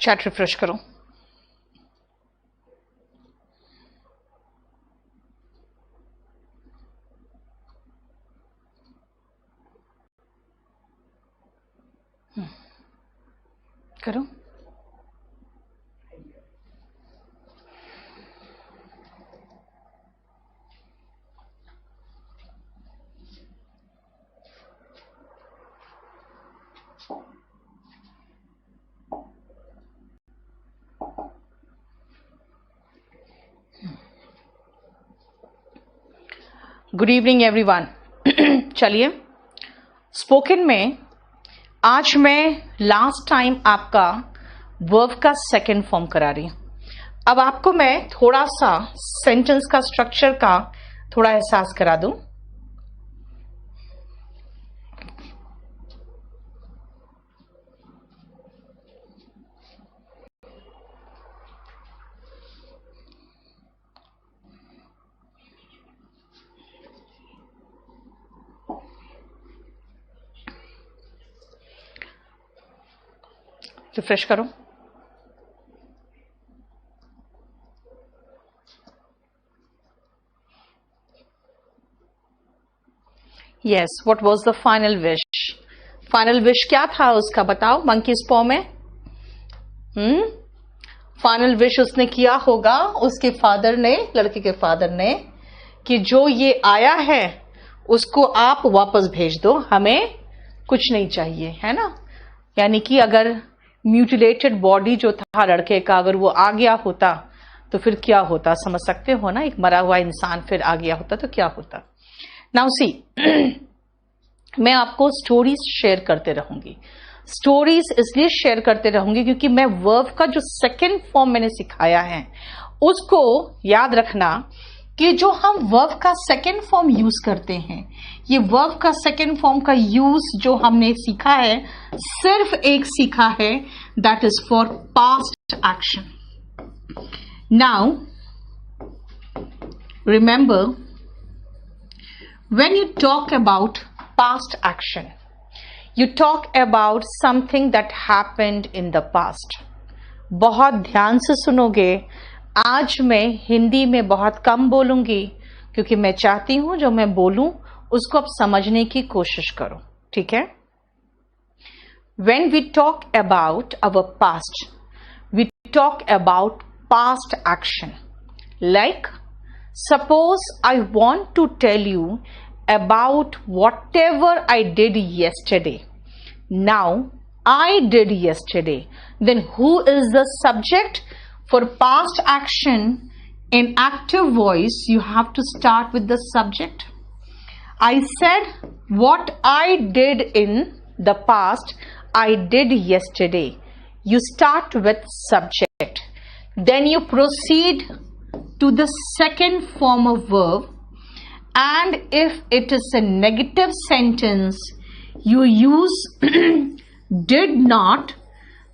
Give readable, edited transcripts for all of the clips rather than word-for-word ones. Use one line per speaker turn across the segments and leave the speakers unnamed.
Chat refresh करो। करो। Good evening everyone. चलिए, स्पोकन में आज मैं लास्ट टाइम आपका वर्ब का सेकंड फॉर्म करा रही हूं। अब आपको मैं थोड़ा सा सेंटेंस का स्ट्रक्चर का थोड़ा एहसास करा दूं। रिफ्रेश करो। Yes, what was the final wish? Final wish क्या था उसका, बताओ मंकीज पॉ में। फाइनल विश उसने किया होगा, उसके फादर ने, लड़के के फादर ने, कि जो ये आया है उसको आप वापस भेज दो, हमें कुछ नहीं चाहिए, है ना। यानी कि अगर म्यूटिलेटेड बॉडी जो था लड़के का, अगर वो आ गया होता तो फिर क्या होता, समझ सकते हो ना। एक मरा हुआ इंसान फिर आ गया होता तो क्या होता। नाउ सी, मैं आपको स्टोरीज शेयर करते रहूंगी। स्टोरीज इसलिए शेयर करते रहूंगी क्योंकि मैं वर्ब का जो सेकंड फॉर्म मैंने सिखाया है उसको याद रखना कि जो हम वर्ब का सेकंड फॉर्म यूज करते हैं, ये वर्ब का सेकंड फॉर्म का यूज जो हमने सीखा है, सिर्फ एक सीखा है, that is for past action. Now remember, when you talk about past action, you talk about something that happened in the past. बहुत ध्यान से सुनोगे। आज मैं हिंदी में बहुत कम बोलूंगी क्योंकि मैं चाहती हूं जो मैं बोलूं उसको आप समझने की कोशिश करो, ठीक है। When we talk about our past, we talk about past action. Like, suppose I want to tell you about whatever I did yesterday. Now, I did yesterday. Then who is the subject? For past action in active voice, you have to start with the subject. I said what I did in the past, I did yesterday. You start with subject. Then you proceed to the second form of verb, and if it is a negative sentence, you use did not.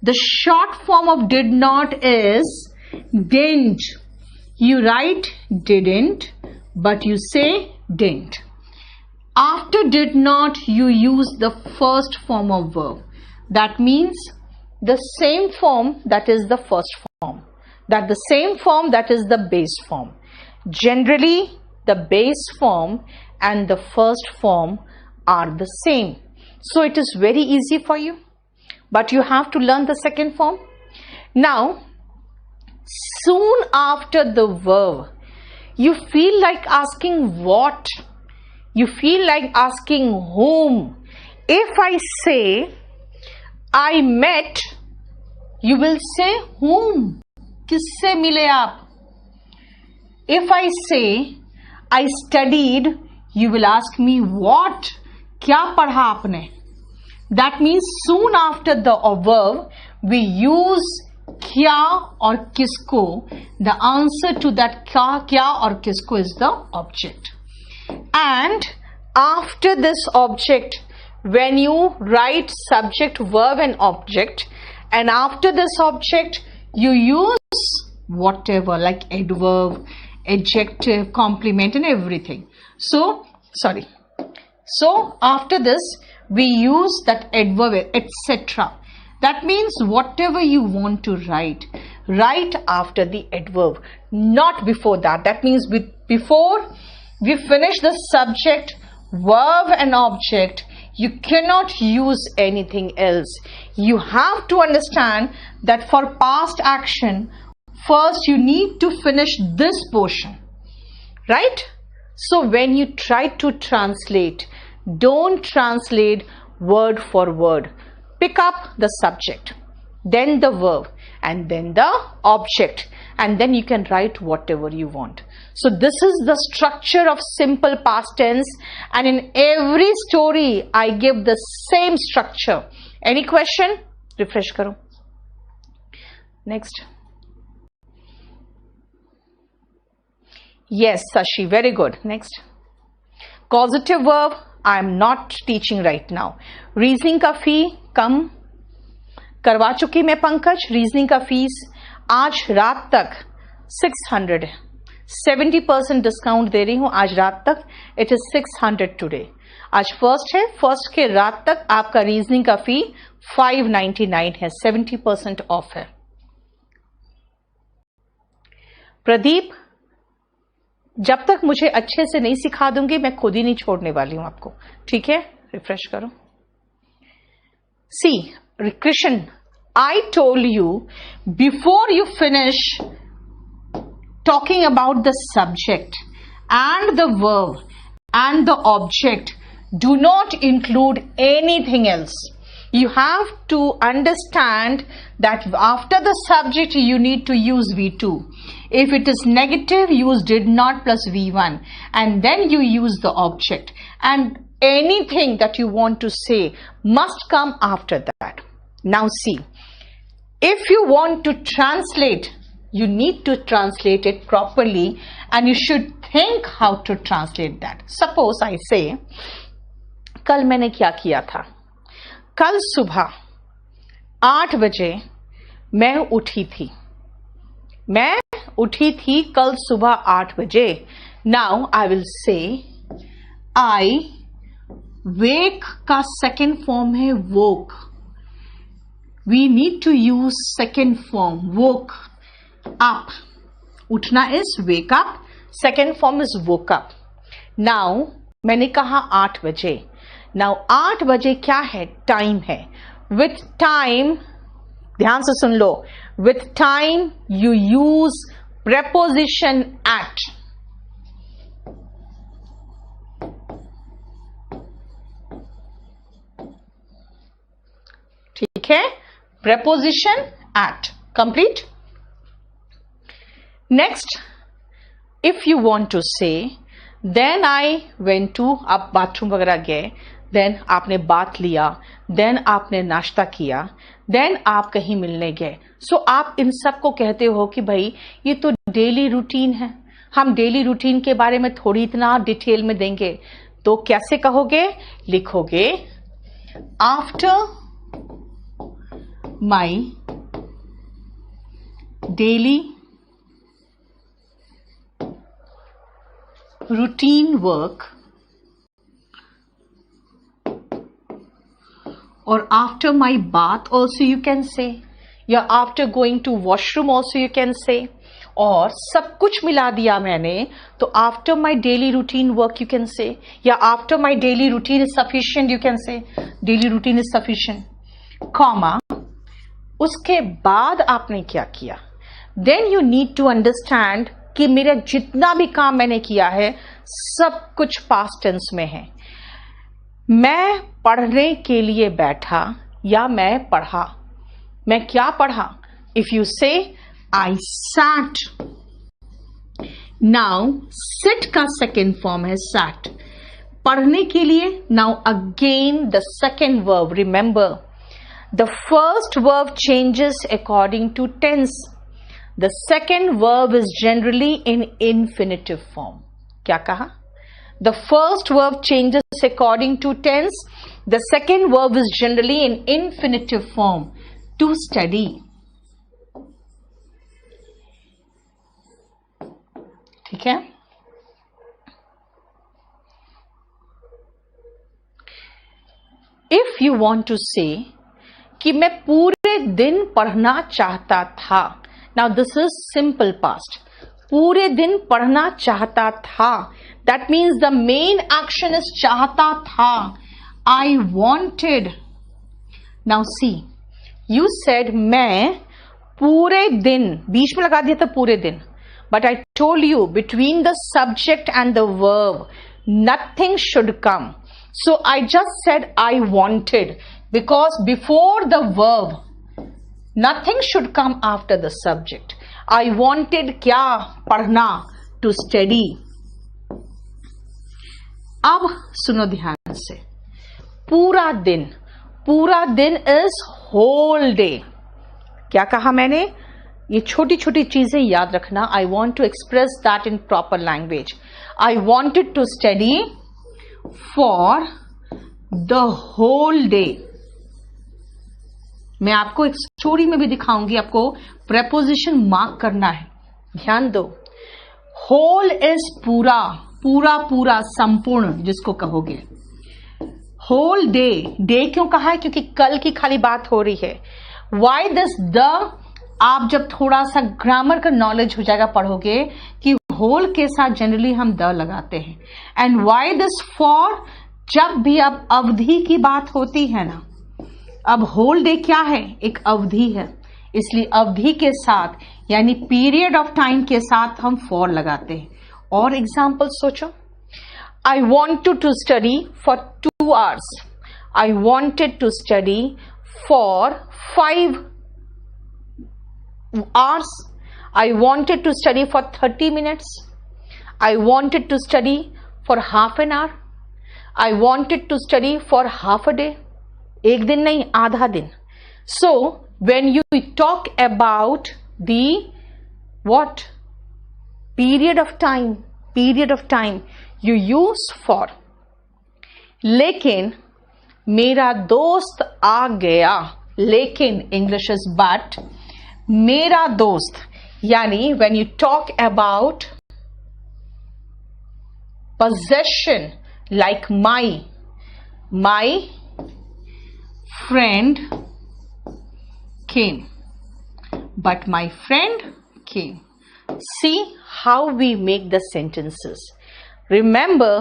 The short form of did not is didn't. You write didn't, but you say didn't. After did not, you use the first form of verb. That means the same form that is the first form. That the same form that is the base form. Generally, the base form and the first form are the same. So it is very easy for you. But you have to learn the second form. Now, soon after the verb, you feel like asking what? You feel like asking whom? If I say, I met, you will say whom? किससे मिले आप? If I say, I studied, you will ask me what? क्या पढ़ा आपने? That means soon after the verb, we use क्या और किसको. The answer to that क्या और किसको is the object. And after this object, when you write subject, verb and object, and after this object, you use whatever like adverb, adjective, complement and everything. So after this, we use that adverb, etc. That means whatever you want to write, write after the adverb, not before that. That means before we finish the subject, verb and object, you cannot use anything else. You have to understand that for past action, first you need to finish this portion, right? So when you try to translate, don't translate word for word. Pick up the subject, then the verb, and then the object, and then you can write whatever you want. So this is the structure of simple past tense, and in every story I give the same structure. Any question? Refresh karo. Next. Yes, Sashi, very good. Next. Causative verb, I am not teaching right now. Reasoning का फी कम करवा चुकी मैं Pankaj. Reasoning का fees आज रात तक 600 है. 70% discount दे रही हूं आज रात तक. It is 600 today. आज फर्स्ट है, फर्स्ट के रात तक आपका रीजनिंग का फी 599 है. 70% ऑफ है. प्रदीप, जब तक मुझे अच्छे से नहीं सिखा दूंगी मैं खुद ही नहीं छोड़ने वाली हूं आपको. ठीक है, रिफ्रेश करो. सी Krishna, I told you before you finish talking about the subject and the verb and the object, do not include anything else. You have to understand that after the subject you need to use V2. If it is negative, use did not plus V1, and then you use the object, and anything that you want to say must come after that. Now see, if you want to translate, you need to translate it properly, and you should think how to translate that. Suppose I say, कल मैंने क्या किया था. कल सुबह 8 बजे मैं उठी थी. मैं उठी थी कल सुबह 8 बजे. Now I will say, I wake का second form है woke. We need to use second form, woke up. उठना is wake up. Second form is woke up. Now मैंने कहा 8 बजे. Now 8 बजे क्या है? टाइम है. With time, ध्यान से सुन लो. With time you use preposition at. ठीक है? Preposition at. Complete? Next, if you want to say, then I went to, आप बाथरूम वगैरह गए, then आपने बात लिया, then आपने नाश्ता किया, then आप कहीं मिलने गए. So आप इन सब को कहते हो कि भाई ये तो डेली रूटीन है, हम डेली रूटीन के बारे में थोड़ी इतना डिटेल में देंगे. तो कैसे कहोगे? लिखोगे, after my daily routine work, or after my bath also you can say, या after going to washroom also you can say, और सब कुछ मिला दिया मैंने तो after my daily routine work you can say, या after my daily routine is sufficient you can say, daily routine is sufficient, comma, उसके बाद आपने क्या किया. Then you need to understand कि मेरा जितना भी काम मैंने किया है सब कुछ पास्ट टेंस में है. मैं पढ़ने के लिए बैठा या मैं पढ़ा. मैं क्या पढ़ा? इफ यू से आई सैट. नाउ सिट का सेकेंड फॉर्म है सैट. पढ़ने के लिए. Now again the second verb, remember, the first verb changes according to tense. The second verb is generally in infinitive form. क्या कहा? The first verb changes according to tense. The second verb is generally in infinitive form. To study. ठीक है? If you want to say, कि मैं पूरे दिन पढ़ना चाहता था. Now this is simple past. पूरे दिन पढ़ना चाहता था. That means the main action is चाहता था. I wanted. Now see, you said मैं पूरे दिन, बीच में लगा दिया था पूरे दिन. But I told you between the subject and the verb, nothing should come. So I just said I wanted because before the verb, nothing should come after the subject. I wanted क्या? पढ़ना, to study. अब सुनो ध्यान से. पूरा दिन is whole day. क्या कहा मैंने? ये छोटी छोटी चीजें याद रखना. I want to express that in proper language. I wanted to study for the whole day. मैं आपको एक स्टोरी में भी दिखाऊंगी. आपको प्रेपोजिशन मार्क करना है. ध्यान दो. होल इज पूरा, पूरा पूरा, संपूर्ण जिसको कहोगे. Whole day. डे क्यों कहा है? क्योंकि कल की खाली बात हो रही है. Why this the? आप जब थोड़ा सा ग्रामर का नॉलेज हो जाएगा पढ़ोगे कि होल के साथ जनरली हम द लगाते हैं. And why this for? जब भी अब अवधि की बात होती है ना, अब होल डे क्या है? एक अवधि है. इसलिए अवधि के साथ यानी पीरियड ऑफ टाइम के साथ हम फॉर लगाते हैं. और एग्जाम्पल सोचो. I wanted to study for 2 hours. I wanted to study for 5 hours. I wanted to study for 30 minutes. I wanted to study for half an hour. I wanted to study for half a day. एक दिन नहीं, आधा दिन. So when you talk about the what? Period of time you use for. लेकिन मेरा दोस्त आ गया. लेकिन English is but. मेरा दोस्त यानी when you talk about possession like my friend came. But my friend came. See how we make the sentences. Remember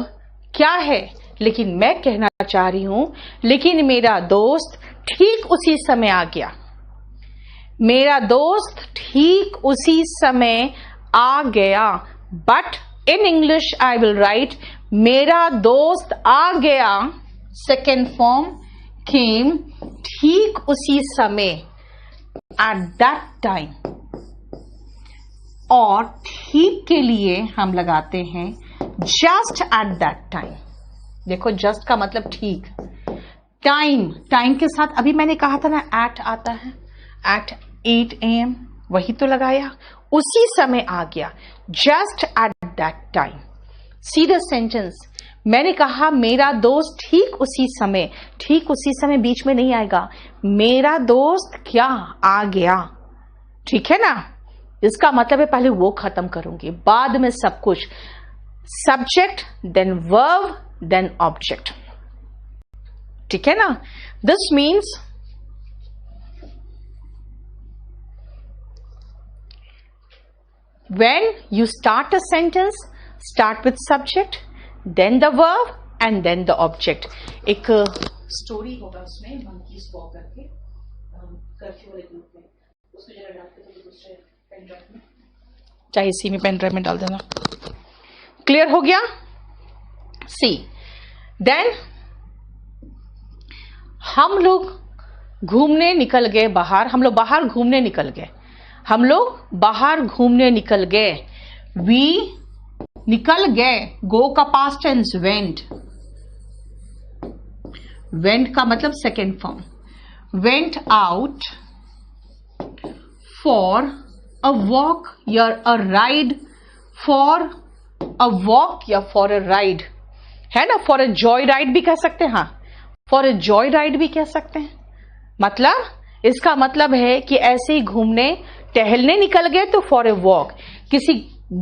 क्या है? लेकिन मैं कहना चाह रही हूं लेकिन मेरा दोस्त ठीक उसी समय आ गया. मेरा दोस्त ठीक उसी समय आ गया. But in English I will write मेरा दोस्त आ गया. सेकेंड फॉर्म केम, ठीक उसी समय, एट दैट टाइम. और ठीक के लिए हम लगाते हैं जस्ट एट दैट टाइम. देखो जस्ट का मतलब ठीक. टाइम के साथ अभी मैंने कहा था ना एट आता है. एट 8 AM वही तो लगाया. उसी समय आ गया. Just at that time. See the sentence. मैंने कहा मेरा दोस्त ठीक उसी समय. ठीक उसी समय बीच में नहीं आएगा. मेरा दोस्त क्या आ गया. ठीक है ना? इसका मतलब है पहले वो खत्म करूंगी, बाद में सब कुछ. Subject, then verb, then object. ठीक है ना? This means when you start a sentence, start with subject, then the verb and then the object. एक स्टोरी होगा उसमें monkeys walk करके कर्फ्यू वाले ग्रुप में. उसको जरा डालते तो दूसरे पेन ड्राइव में, चाहे इसी में पेन ड्राइव में डाल देना. क्लियर हो गया? सी देन हम लोग घूमने निकल गए बाहर. हम लोग बाहर घूमने निकल गए. हम लोग बाहर घूमने निकल गए. वी निकल गए. गो का पास्ट टेंस वेंट. वेंट का मतलब second form. Went out for a walk या a ride. For a walk या फॉर अ राइड है ना. फॉर अ जॉय राइड भी कह सकते हैं. हाँ, फॉर अ जॉय राइड भी कह सकते हैं. मतलब इसका मतलब है कि ऐसे ही घूमने टहलने निकल गए तो फॉर ए वॉक. किसी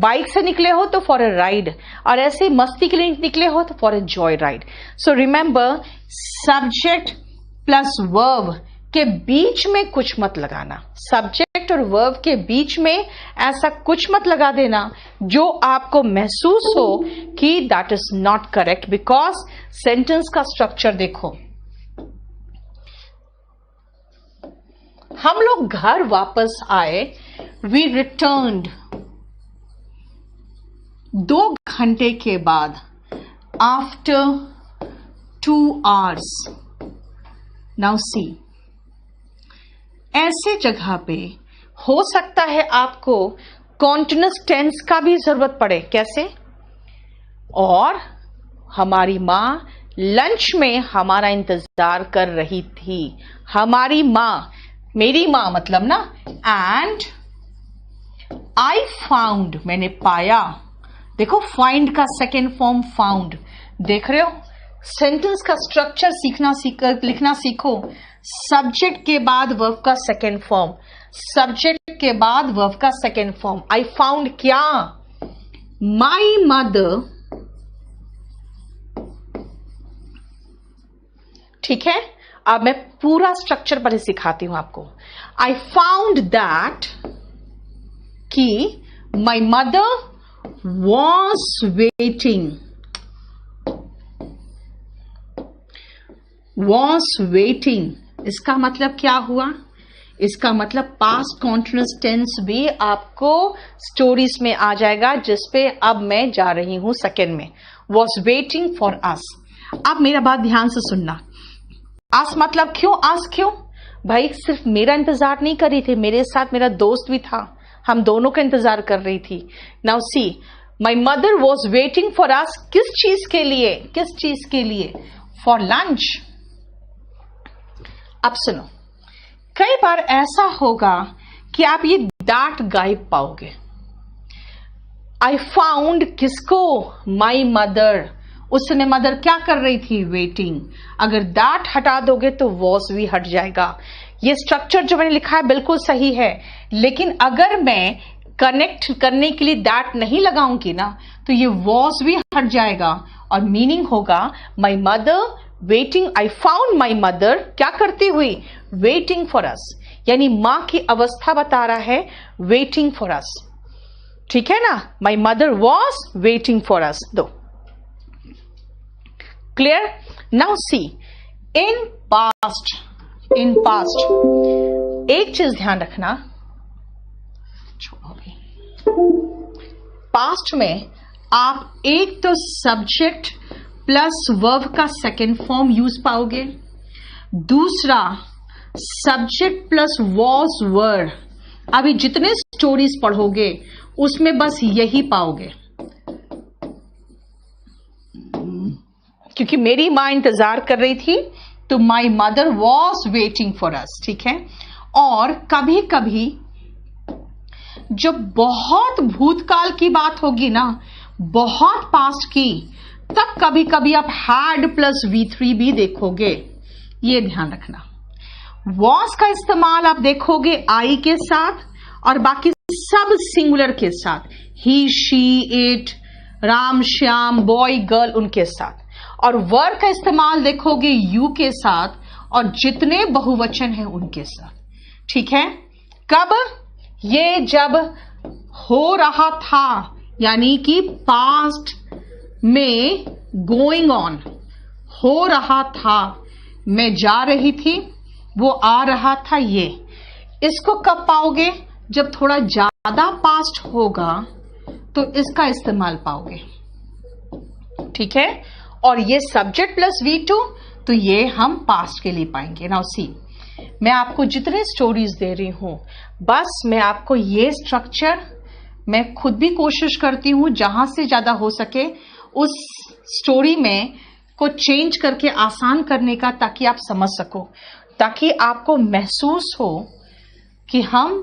बाइक से निकले हो तो फॉर ए राइड. और ऐसे मस्ती के लिए निकले हो तो for a joy ride. So remember subject plus verb के बीच में कुछ मत लगाना, सब्जेक्ट और वर्ब के बीच में ऐसा कुछ मत लगा देना जो आपको महसूस हो कि that is not correct, because sentence का स्ट्रक्चर देखो। हम लोग घर वापस आए, वी रिटर्न्ड 2 घंटे के बाद, आफ्टर 2 hours। नाउ सी, ऐसे जगह पे हो सकता है आपको कॉन्टिन्यूअस टेंस का भी जरूरत पड़े। कैसे? और हमारी मां लंच में हमारा इंतजार कर रही थी। हमारी मां, मेरी मां मतलब ना, एंड आई फाउंड, मैंने पाया। देखो, फाइंड का सेकेंड फॉर्म फाउंड, देख रहे हो? सेंटेंस का स्ट्रक्चर लिखना सीखो। सब्जेक्ट के बाद वर्ब का सेकेंड फॉर्म, सब्जेक्ट के बाद वर्ब का सेकेंड फॉर्म। आई फाउंड क्या? माई मदर, ठीक है? अब मैं पूरा स्ट्रक्चर पहले सिखाती हूं आपको। आई फाउंड दैट कि माई मदर वॉज वेटिंग, इसका मतलब क्या हुआ? इसका मतलब पास्ट कॉन्टिन्यूअस टेंस भी आपको स्टोरीज में आ जाएगा, जिसपे अब मैं जा रही हूं सेकेंड में। वॉज वेटिंग फॉर अस। अब मेरा बात ध्यान से सुनना। आस मतलब क्यों? आस क्यों? भाई सिर्फ मेरा इंतजार नहीं कर रही थी, मेरे साथ मेरा दोस्त भी था, हम दोनों का इंतजार कर रही थी। Now see, my mother was waiting for अस। किस चीज के लिए? किस चीज के लिए? For lunch. अब सुनो, कई बार ऐसा होगा कि आप ये दैट गायब पाओगे। आई फाउंड किसको? My mother. उस समय मदर क्या कर रही थी? वेटिंग। अगर दैट हटा दोगे तो वॉज भी हट जाएगा। ये स्ट्रक्चर जो मैंने लिखा है बिल्कुल सही है, लेकिन अगर मैं कनेक्ट करने के लिए दैट नहीं लगाऊंगी ना, तो ये वॉज भी हट जाएगा और मीनिंग होगा my mother waiting. I found my mother क्या करती हुई? वेटिंग फॉर अस। यानी मां की अवस्था बता रहा है, वेटिंग फॉर अस। ठीक है ना? My mother was waiting for us. दो clear? Now see, in past, एक चीज ध्यान रखना, छोड़ो अभी। पास्ट में आप एक तो सब्जेक्ट प्लस वर्ब का सेकेंड फॉर्म यूज पाओगे, दूसरा सब्जेक्ट प्लस वॉज वर। अभी जितने स्टोरीज पढ़ोगे उसमें बस यही पाओगे, क्योंकि मेरी मां इंतजार कर रही थी, तो माई मदर वॉज वेटिंग फॉर अस। ठीक है? और कभी कभी जब बहुत भूतकाल की बात होगी ना, बहुत पास्ट की, तब कभी कभी आप हैड प्लस V3 भी देखोगे। ये ध्यान रखना। वॉज का इस्तेमाल आप देखोगे आई के साथ और बाकी सब सिंगुलर के साथ, he, she, it, Ram, Shyam, boy, girl, उनके साथ। और वर का इस्तेमाल देखोगे यू के साथ और जितने बहुवचन हैं उनके साथ। ठीक है? कब? ये जब हो रहा था, यानी कि पास्ट में गोइंग ऑन, हो रहा था, मैं जा रही थी, वो आ रहा था। ये इसको कब पाओगे? जब थोड़ा ज्यादा पास्ट होगा तो इसका इस्तेमाल पाओगे। ठीक है? और ये सब्जेक्ट प्लस V2, तो ये हम पास्ट के लिए पाएंगे। नाउ सी, मैं आपको जितने स्टोरीज दे रही हूं, बस मैं आपको ये स्ट्रक्चर, मैं खुद भी कोशिश करती हूं जहां से ज्यादा हो सके उस स्टोरी में को चेंज करके आसान करने का, ताकि आप समझ सको, ताकि आपको महसूस हो कि हम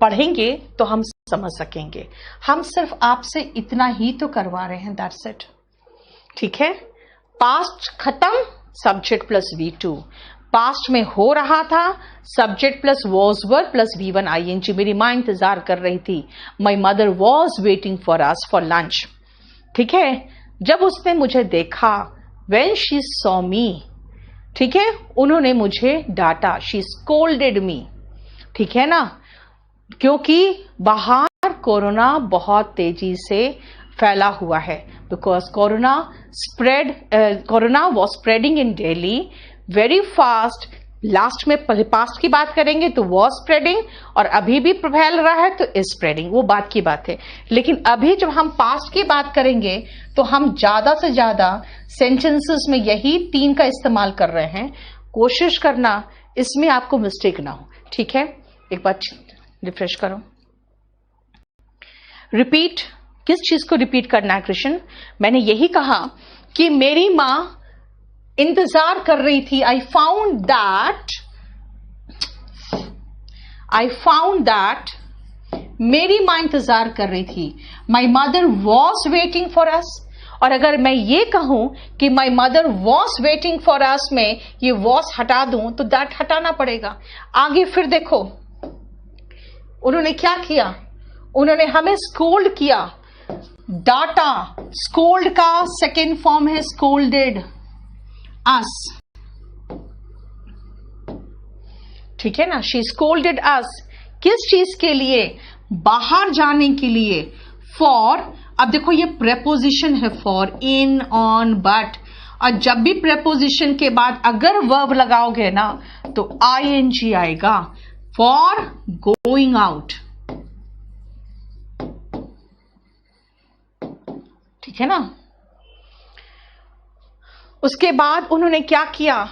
पढ़ेंगे तो हम समझ सकेंगे। हम सिर्फ आपसे इतना ही तो करवा रहे हैं, दैट्स इट। ठीक है? पास्ट खत्म, सब्जेक्ट प्लस V2। पास्ट में हो रहा था, subject plus was were plus V1 ING। मेरी मां इंतजार कर रही थी, माई mother was waiting for us for lunch. ठीक है? जब उसने मुझे देखा, वेन शी सॉ मी, ठीक है, उन्होंने मुझे डांटा, शी स्कोल्डेड मी, ठीक है ना, क्योंकि बाहर कोरोना बहुत तेजी से फैला हुआ है, because corona was spreading in Delhi very fast. Last में पास्ट की बात करेंगे तो वॉज स्प्रेडिंग, और अभी भी फैल रहा है तो इज स्प्रेडिंग, वो बात की बात है। लेकिन अभी जब हम पास्ट की बात करेंगे तो हम ज्यादा से ज्यादा सेंटेंसेस में यही 3 का इस्तेमाल कर रहे हैं। कोशिश करना इसमें आपको मिस्टेक ना हो, ठीक है। एक बार रिफ्रेश करो। रिपीट, किस चीज को रिपीट करना है कृष्ण? मैंने यही कहा कि मेरी मां इंतजार कर रही थी। आई फाउंड दैट मेरी मां इंतजार कर रही थी। माई मदर वॉज वेटिंग फॉर अस। और अगर मैं ये कहूं कि माई मदर वॉज वेटिंग फॉर अस में ये वॉज हटा दूं तो दैट हटाना पड़ेगा। आगे फिर देखो उन्होंने क्या किया, उन्होंने हमें स्कोल्ड किया, डांटा। स्कोल्ड का सेकेंड फॉर्म है स्कोल्डेड अस, ठीक है ना। शी स्कोल्डेड अस, किस चीज के लिए? बाहर जाने के लिए। फॉर, अब देखो ये प्रेपोजिशन है, फॉर, इन, ऑन, बट, और जब भी प्रेपोजिशन के बाद अगर वर्ब लगाओगे ना तो आईएनजी आएगा, फॉर गोइंग आउट, ठीक है ना। उसके बाद उन्होंने क्या किया?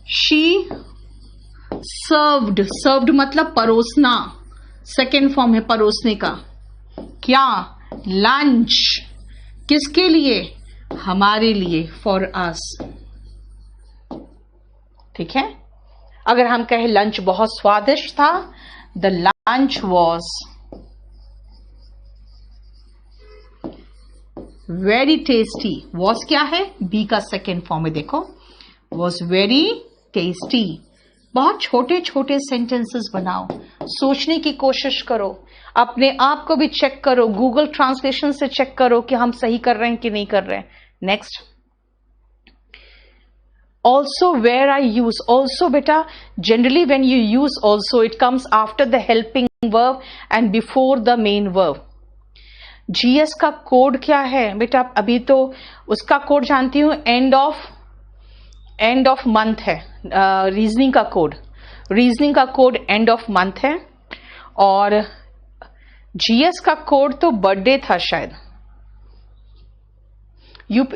शी सर्व्ड मतलब परोसना, सेकेंड फॉर्म है परोसने का। क्या? लंच, किसके लिए? हमारे लिए, फॉर अस, ठीक है। अगर हम कहें लंच बहुत स्वादिष्ट था, the lunch was very tasty. Was क्या है? बी का सेकेंड फॉर्म है, देखो, वॉज वेरी टेस्टी। बहुत छोटे छोटे सेंटेंसेस बनाओ, सोचने की कोशिश करो, अपने आप को भी चेक करो, गूगल ट्रांसलेशन से चेक करो कि हम सही कर रहे हैं कि नहीं कर रहे हैं। Next, also where I use also, beta, generally when you use also it comes after the helping verb and before the main verb. GS का कोड क्या है बेटा? अभी तो उसका कोड जानती हूं, एंड ऑफ मंथ है। रीजनिंग का कोड एंड ऑफ मंथ है, और GS का कोड तो बर्थडे था शायद।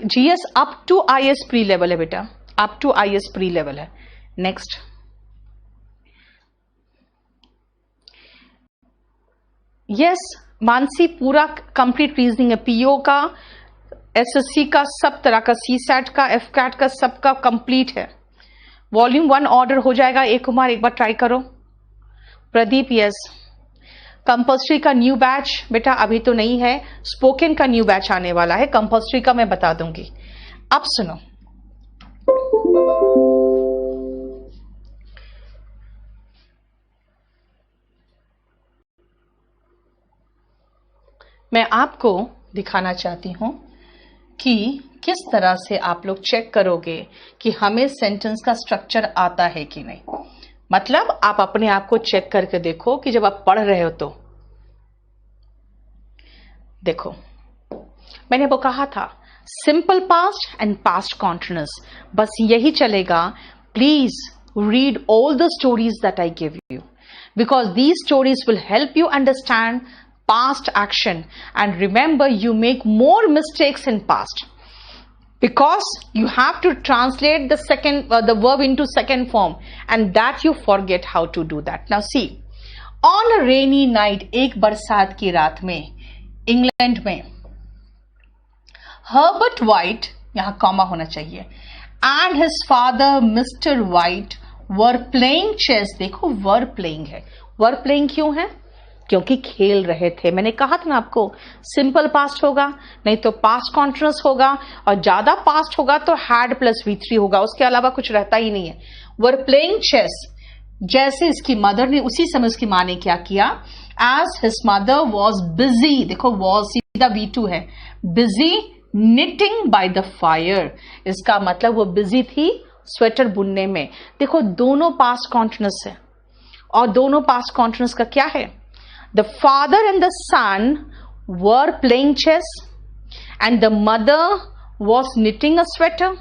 GS up to IS pre level है बेटा, up to IS pre level है। नेक्स्ट, यस मानसी, पूरा कंप्लीट रीजनिंग है, PO का, SSC का, सब तरह का, CSAT का, FCAT का, सबका कंप्लीट है। वॉल्यूम 1 ऑर्डर हो जाएगा। एक कुमार एक बार ट्राई करो। प्रदीप, यस। कंपल्सरी का न्यू बैच बेटा अभी तो नहीं है, स्पोकन का न्यू बैच आने वाला है, कंपल्सरी का मैं बता दूंगी। अब सुनो, मैं आपको दिखाना चाहती हूं कि किस तरह से आप लोग चेक करोगे कि हमें सेंटेंस का स्ट्रक्चर आता है कि नहीं। मतलब आप अपने आप को चेक करके देखो कि जब आप पढ़ रहे हो तो देखो, मैंने वो कहा था simple past and past continuous, बस यही चलेगा। Please read all the stories that I give you, because these stories will help you understand past action, and remember you make more mistakes in past because you have to translate the verb into second form, and that you forget how to do that. Now see, on a rainy night, एक बरसात की रात में England में Herbert white, यहां comma होना चाहिए, and his father Mr. White were playing chess। देखो वर प्लेइंग है, वर प्लेइंग क्यों है? क्योंकि खेल रहे थे। मैंने कहा था ना आपको, सिंपल पास्ट होगा, नहीं तो पास्ट कॉन्टिन्यूअस होगा, और ज्यादा पास्ट होगा तो हैड प्लस V3 होगा, उसके अलावा कुछ रहता ही नहीं है। वर प्लेइंग चेस, जैसे इसकी मदर ने, उसी समय उसकी माँ ने क्या किया? As his mother was busy, देखो वॉज सीधा V2 है, busy knitting by the fire, इसका मतलब वो बिजी थी स्वेटर बुनने में। देखो दोनों पास्ट कॉन्टिन्यूस है और दोनों पास्ट कॉन्टिन्यूस का क्या है? The father and the son were playing chess and the mother was knitting a sweater,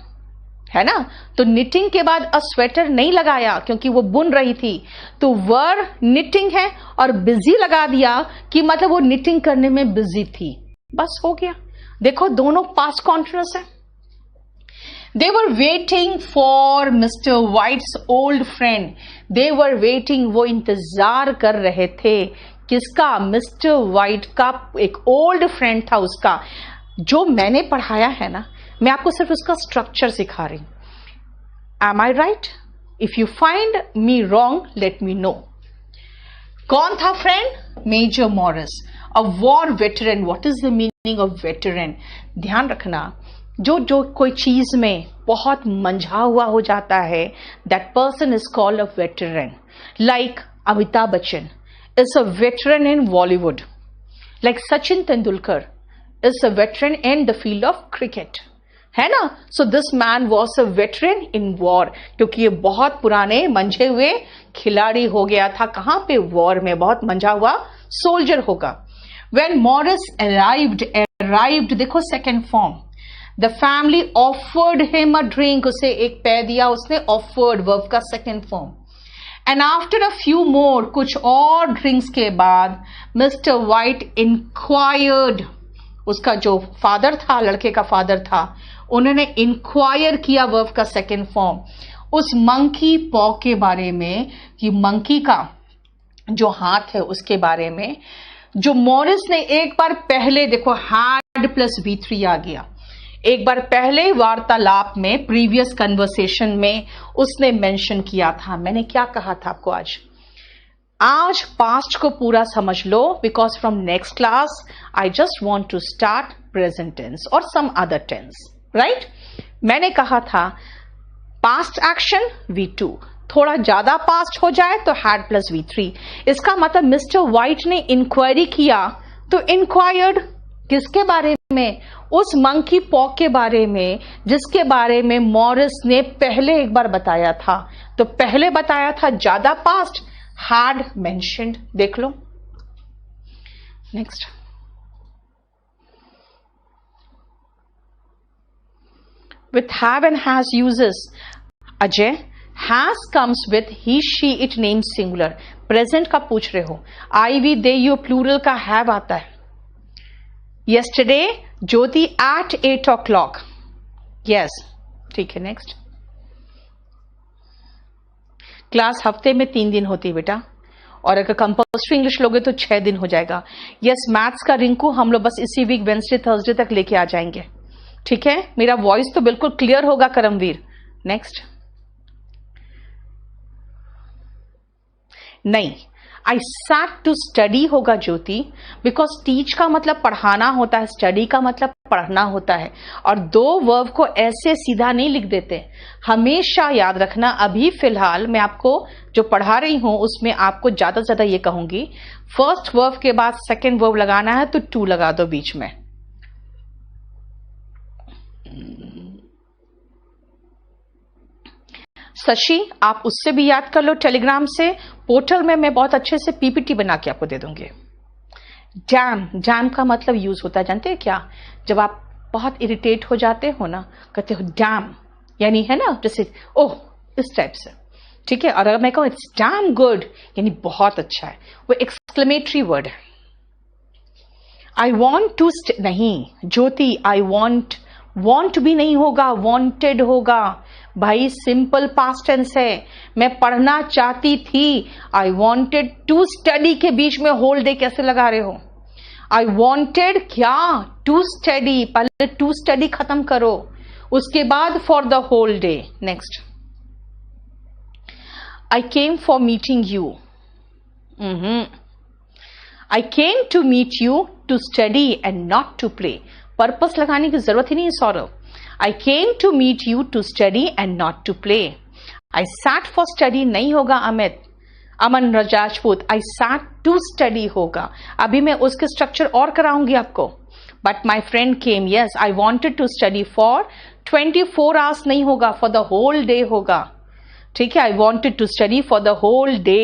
है ना। तो निटिंग के बाद अ स्वेटर नहीं लगाया क्योंकि वो बुन रही थी, तो वर निटिंग है और बिजी लगा दिया कि मतलब वो निटिंग करने में बिजी थी, बस हो गया। देखो दोनों पास्ट कॉन्टिन्यूस है। They were waiting for Mr. White's old friend. They were waiting, वो इंतजार कर रहे थे किसका? मिस्टर वाइट का एक ओल्ड फ्रेंड था उसका, जो मैंने पढ़ाया है ना, मैं आपको सिर्फ उसका स्ट्रक्चर सिखा रही हूं। Am I right? If you find me wrong, let me know. कौन था friend? Major Morris, a war veteran. What is the meaning of veteran? ध्यान रखना, जो कोई चीज में बहुत मंझा हुआ हो जाता है, that person is called a veteran. Like Amitabh Bachchan is a veteran in Bollywood, like Sachin Tendulkar is a veteran in the field of cricket, है ना। So this man was a veteran in war, क्योंकि ये बहुत पुराने मंझे हुए खिलाड़ी हो गया था। कहां पे? वॉर में, बहुत मंझा हुआ सोल्जर होगा। When Morris arrived, देखो second form, the family offered him a drink, उसे एक पै दिया उसने, ऑफर्ड वर्ब का second form. And after a few more, कुछ और ड्रिंक्स के बाद, मिस्टर वाइट इंक्वायर्ड, उसका जो फादर था, लड़के का फादर था, उन्होंने इंक्वायर किया, वर्ब का सेकेंड फॉर्म, उस मंकी पॉ के बारे में, कि मंकी का जो हाथ है उसके बारे में, जो मॉरिस ने एक बार पहले, देखो हैड प्लस V3 आ गया, एक बार पहले वार्तालाप में, प्रीवियस कन्वर्सेशन में उसने मेंशन किया था। मैंने क्या कहा था आपको? आज पास्ट को पूरा समझ लो, because from next class I just want to start present tense और सम अदर टेंस, राइट। मैंने कहा था पास्ट एक्शन V2, थोड़ा ज्यादा पास्ट हो जाए तो हैड प्लस V3। इसका मतलब मिस्टर वाइट ने इंक्वायरी किया, तो इंक्वायर्ड किसके बारे में? उस मंकी पॉक के बारे में, जिसके बारे में मॉरिस ने पहले एक बार बताया था। तो पहले बताया था ज्यादा पास्ट, हैड मेंशन्ड। देख लो next. With have and has uses, Ajay, has comes with he, she, it names singular। Present का पूछ रहे हो, I we they you plural का have आता है। yesterday Jyoti at 8 o'clock, yes, ठीक है। नेक्स्ट, क्लास हफ्ते में 3 दिन होती है बेटा, और अगर कंपल्सरी इंग्लिश लोगे तो 6 दिन हो जाएगा। यस, मैथ्स का रिंकू हम लोग बस इसी वीक वेंसडे थर्सडे तक लेके आ जाएंगे, ठीक है। मेरा वॉइस तो बिल्कुल क्लियर होगा करमवीर। नेक्स्ट, नहीं, आई सैट टू स्टडी होगा ज्योति, बिकॉज टीच का मतलब पढ़ाना होता है, स्टडी का मतलब पढ़ना होता है, और दो वर्ब को ऐसे सीधा नहीं लिख देते, हमेशा याद रखना। अभी फिलहाल मैं आपको जो पढ़ा रही हूं उसमें आपको ज्यादा से ज्यादा ये कहूंगी, फर्स्ट वर्ब के बाद सेकेंड वर्ब लगाना है तो टू लगा दो बीच में। शशि, आप उससे भी याद कर लो टेलीग्राम से, पोर्टल में मैं बहुत अच्छे से पीपीटी बना के आपको दे दूंगी। डैम, डैम का मतलब यूज होता है, जानते हैं क्या? जब आप बहुत इरिटेट हो जाते हो ना, कहते हो डैम, यानी है ना, जैसे ओह, इस टाइप से, ठीक है। और अगर मैं कहूं इट्स डैम गुड, यानी बहुत अच्छा है, वो एक्सक्लेमेटरी वर्ड है। आई वॉन्ट टू, नहीं ज्योति, आई वॉन्ट भी नहीं होगा, वॉन्टेड होगा। भाई सिंपल पास्ट टेंस है, मैं पढ़ना चाहती थी, आई वॉन्टेड टू स्टडी के बीच में होल डे कैसे लगा रहे हो? आई वॉन्टेड क्या? टू स्टडी, पहले टू स्टडी खत्म करो, उसके बाद for the whole day. Next, I came for meeting you, I came to meet you to study and not to play. Purpose लगाने की जरूरत ही नहीं Saurabh. I came to meet you to study and not to play. I sat for study नहीं होगा अमित, अमन Rajput, I sat to study होगा। अभी मैं उसके स्ट्रक्चर और कराऊंगी आपको। But my friend came. Yes, I wanted to study for 24 hours नहीं होगा, फॉर द होल डे होगा. ठीक है, I wanted to study for the whole day.